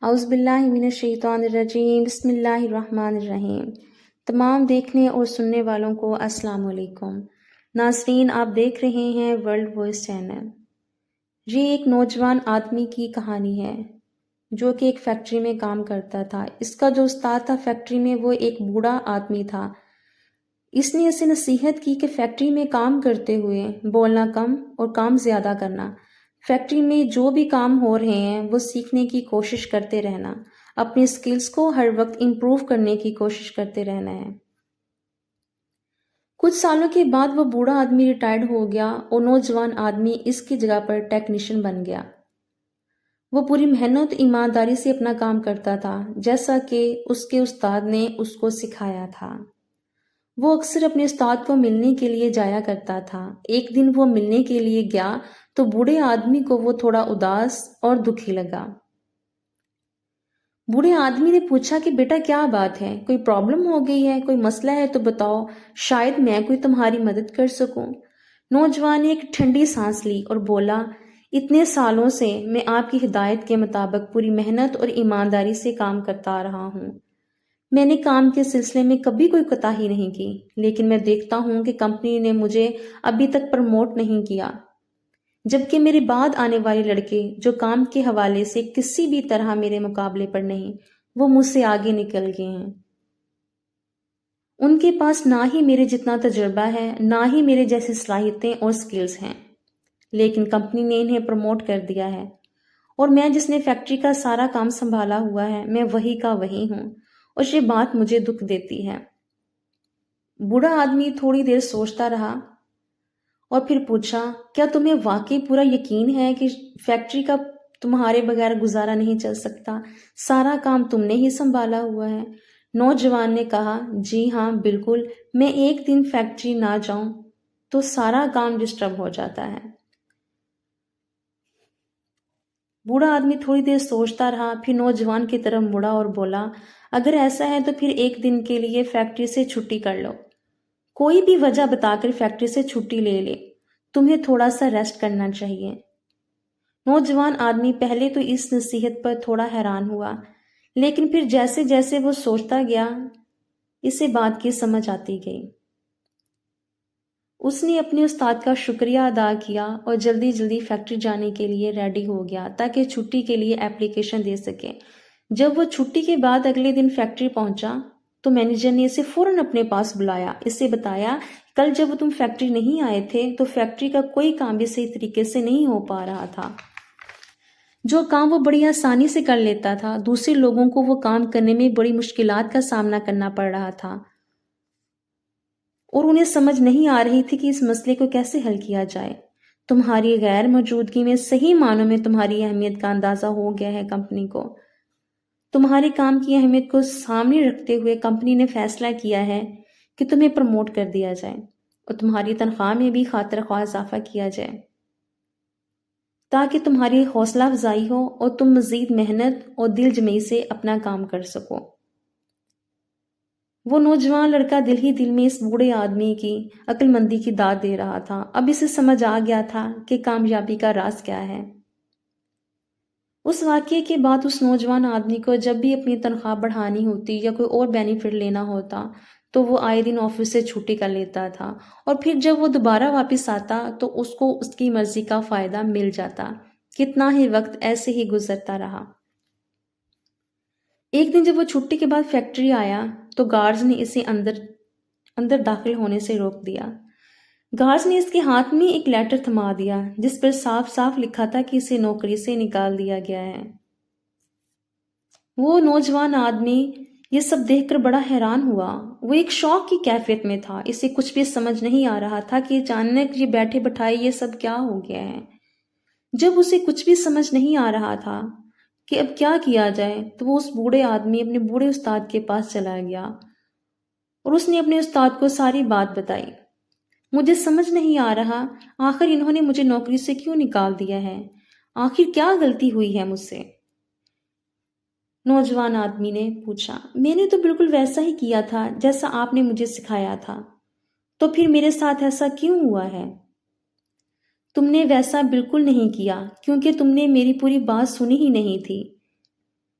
اعوذ باللہ من الشیطان الرجیم بسم اللہ الرحمن الرحیم۔ تمام دیکھنے اور سننے والوں کو السلام علیکم۔ ناظرین، آپ دیکھ رہے ہیں ورلڈ وائس چینل۔ یہ ایک نوجوان آدمی کی کہانی ہے جو کہ ایک فیکٹری میں کام کرتا تھا۔ اس کا جو استاد تھا فیکٹری میں وہ ایک بوڑھا آدمی تھا۔ اس نے اسے نصیحت کی کہ فیکٹری میں کام کرتے ہوئے بولنا کم اور کام زیادہ کرنا۔ فیکٹری میں جو بھی کام ہو رہے ہیں وہ سیکھنے کی کوشش کرتے رہنا، اپنی سکلز کو ہر وقت امپروو کرنے کی کوشش کرتے رہنا ہے۔ کچھ سالوں کے بعد وہ بوڑھا آدمی ریٹائرڈ ہو گیا اور نوجوان آدمی اس کی جگہ پر ٹیکنیشین بن گیا۔ وہ پوری محنت ایمانداری سے اپنا کام کرتا تھا جیسا کہ اس کے استاد نے اس کو سکھایا تھا۔ وہ اکثر اپنے استاد کو ملنے کے لیے جایا کرتا تھا۔ ایک دن وہ ملنے کے لیے گیا تو بوڑھے آدمی کو وہ تھوڑا اداس اور دکھی لگا۔ بوڑھے آدمی نے پوچھا کہ بیٹا کیا بات ہے، کوئی پرابلم ہو گئی ہے، کوئی مسئلہ ہے تو بتاؤ، شاید میں کوئی تمہاری مدد کر سکوں۔ نوجوان نے ایک ٹھنڈی سانس لی اور بولا، اتنے سالوں سے میں آپ کی ہدایت کے مطابق پوری محنت اور ایمانداری سے کام کرتا رہا ہوں۔ میں نے کام کے سلسلے میں کبھی کوئی کوتاہی نہیں کی، لیکن میں دیکھتا ہوں کہ کمپنی نے مجھے ابھی تک پروموٹ نہیں کیا، جبکہ میرے بعد آنے والے لڑکے جو کام کے حوالے سے کسی بھی طرح میرے مقابلے پر نہیں، وہ مجھ سے آگے نکل گئے ہیں۔ ان کے پاس نہ ہی میرے جتنا تجربہ ہے، نہ ہی میرے جیسی صلاحیتیں اور سکلز ہیں، لیکن کمپنی نے انہیں پروموٹ کر دیا ہے، اور میں جس نے فیکٹری کا سارا کام سنبھالا ہوا ہے، میں وہی کا وہی ہوں، اور یہ بات مجھے دکھ دیتی ہے۔ بوڑھا آدمی تھوڑی دیر سوچتا رہا اور پھر پوچھا، کیا تمہیں واقعی پورا یقین ہے کہ فیکٹری کا تمہارے بغیر گزارا نہیں چل سکتا؟ سارا کام تم نے ہی سنبھالا ہوا ہے۔ نوجوان نے کہا، جی ہاں بالکل، میں ایک دن فیکٹری نہ جاؤں تو سارا کام ڈسٹرب ہو جاتا ہے۔ بوڑھا آدمی تھوڑی دیر سوچتا رہا، پھر نوجوان کی طرف مڑا اور بولا، اگر ایسا ہے تو پھر ایک دن کے لیے فیکٹری سے چھٹی کر لو، کوئی بھی وجہ بتا کر فیکٹری سے چھٹی لے لے، تمہیں تھوڑا سا ریسٹ کرنا چاہیے۔ نوجوان آدمی پہلے تو اس نصیحت پر تھوڑا حیران ہوا، لیکن پھر جیسے جیسے وہ سوچتا گیا اسے بات کی سمجھ آتی گئی۔ اس نے اپنے استاد کا شکریہ ادا کیا اور جلدی جلدی فیکٹری جانے کے لیے ریڈی ہو گیا تاکہ چھٹی کے لیے اپلیکیشن دے سکے۔ جب وہ چھٹی کے بعد اگلے دن فیکٹری پہنچا تو مینیجر نے اسے فوراً اپنے پاس بلایا، اسے بتایا، کل جب تم فیکٹری نہیں آئے تھے تو فیکٹری کا کوئی کام بھی صحیح طریقے سے نہیں ہو پا رہا تھا۔ جو کام وہ بڑی آسانی سے کر لیتا تھا، دوسرے لوگوں کو وہ کام کرنے میں بڑی مشکلات کا سامنا کرنا پڑ رہا تھا، اور انہیں سمجھ نہیں آ رہی تھی کہ اس مسئلے کو کیسے حل کیا جائے۔ تمہاری غیر موجودگی میں صحیح معنوں میں تمہاری اہمیت کا اندازہ ہو گیا ہے کمپنی کو۔ تمہارے کام کی اہمیت کو سامنے رکھتے ہوئے کمپنی نے فیصلہ کیا ہے کہ تمہیں پروموٹ کر دیا جائے اور تمہاری تنخواہ میں بھی خاطر خواہ اضافہ کیا جائے تاکہ تمہاری حوصلہ افزائی ہو اور تم مزید محنت اور دل جمعی سے اپنا کام کر سکو۔ وہ نوجوان لڑکا دل ہی دل میں اس بوڑھے آدمی کی عقل مندی کی داد دے رہا تھا۔ اب اسے سمجھ آ گیا تھا کہ کامیابی کا راز کیا ہے۔ اس واقعے کے بعد اس نوجوان آدمی کو جب بھی اپنی تنخواہ بڑھانی ہوتی یا کوئی اور بینیفٹ لینا ہوتا تو وہ آئے دن آفس سے چھٹی کر لیتا تھا، اور پھر جب وہ دوبارہ واپس آتا تو اس کو اس کی مرضی کا فائدہ مل جاتا۔ کتنا ہی وقت ایسے ہی گزرتا رہا۔ ایک دن جب وہ چھٹی کے بعد فیکٹری آیا تو گارڈز نے اسے اندر داخل ہونے سے روک دیا۔ گارڈز نے اس کے ہاتھ میں ایک لیٹر تھما دیا جس پر صاف صاف لکھا تھا کہ اسے نوکری سے نکال دیا گیا ہے۔ وہ نوجوان آدمی یہ سب دیکھ کر بڑا حیران ہوا۔ وہ ایک شوق کی کیفیت میں تھا، اسے کچھ بھی سمجھ نہیں آ رہا تھا کہ اچانک یہ بیٹھے بٹھائے یہ سب کیا ہو گیا ہے۔ جب اسے کچھ بھی سمجھ نہیں آ رہا تھا کہ اب کیا کیا جائے تو وہ اس بوڑھے آدمی اپنے بوڑھے استاد کے پاس چلا گیا اور اس نے اپنے استاد کو ساری بات بتائی۔ مجھے سمجھ نہیں آ رہا، آخر انہوں نے مجھے نوکری سے کیوں نکال دیا ہے؟ آخر کیا غلطی ہوئی ہے مجھ سے؟ نوجوان آدمی نے پوچھا، میں نے تو بالکل ویسا ہی کیا تھا جیسا آپ نے مجھے سکھایا تھا، تو پھر میرے ساتھ ایسا کیوں ہوا ہے؟ تم نے ویسا بالکل نہیں کیا کیونکہ تم نے میری پوری بات سنی ہی نہیں تھی۔